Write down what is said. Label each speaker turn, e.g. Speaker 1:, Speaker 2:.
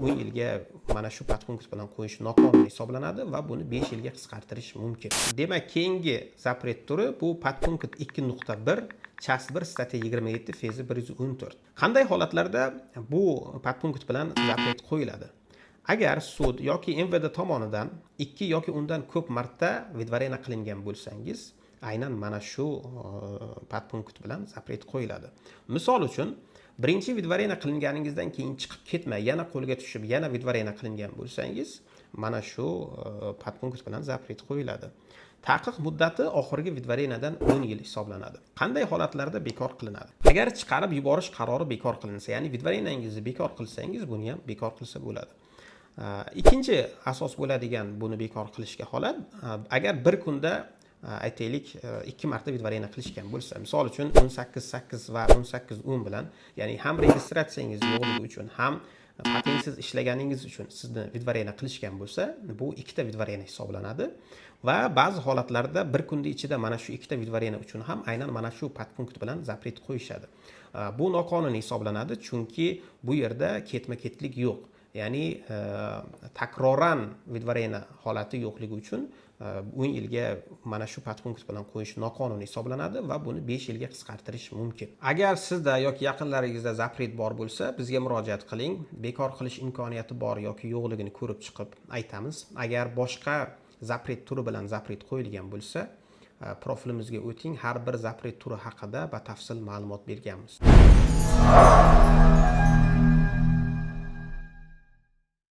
Speaker 1: 10 yilga mana shu podpunkt bilan qo'yish noqonuniy hisoblanadi va buni 5 yilga qisqartirish mumkin. Demak, keyingi zapret turi bu podpunkt 2.1 chas 1 statiya 27 fezi 114. Qanday holatlarda bu podpunkt bilan zapret qo'yiladi? Agar sud yoki MVD tomonidan 2 yoki undan ko'p marta vidvarena qilingan bo'lsangiz, aynan mana shu podpunkt bilan zapret qo'yiladi. Misol uchun, birinchi vidvarena qilinganingizdan keyin chiqib ketmay, yana qo'lga tushib, yana vidvarena qilingan bo'lsangiz, mana shu podpunkt bilan zapret qo'yiladi. Taqiq muddati oxirgi vidvarenadan 10 yil hisoblanadi. Qanday holatlarda bekor qilinadi? Agar chiqarib yuborish qarori bekor qilinsa, ya'ni vidvarenangizni bekor qilsangiz, buni ham bekor qilsa bo'ladi. Ikkinchi asos bo'ladigan buni bekor qilishga holat, agar bir kunda aytaylik 2 marta vidvarena qilishgan bo'lsa, misol uchun 18.8 va 18.10 bilan, ya'ni ham registratsiyangiz yo'qligi uchun, ham patentsiz ishlaganingiz uchun sizni vidvarena qilishgan bo'lsa, bu ikkita vidvarena hisoblanadi va ba'zi holatlarda bir kunda ichida mana shu ikkita vidvarena uchun ham aynan mana shu podpunkt bilan zapret qo'yishadi. Bu noqonuniy hisoblanadi, chunki bu yerda ketma-ketlik yo'q. Ya'ni takroran vidvarena holati yo'qligi uchun 10 yilga mana shu podpunkt bilan qo'yish noqonuniy hisoblanadi va buni 5 yilga qisqartirish mumkin. Agar sizda yoki yaqinlaringizda zapret bor bo'lsa, bizga murojaat qiling. Bekor qilish imkoniyati bor yoki yo'qligini ko'rib chiqib aytamiz. Agar boshqa zapret turi bilan zapret qo'yilgan bo'lsa, profilimizga o'ting. Har bir zapret turi haqida batafsil ma'lumot berganmiz.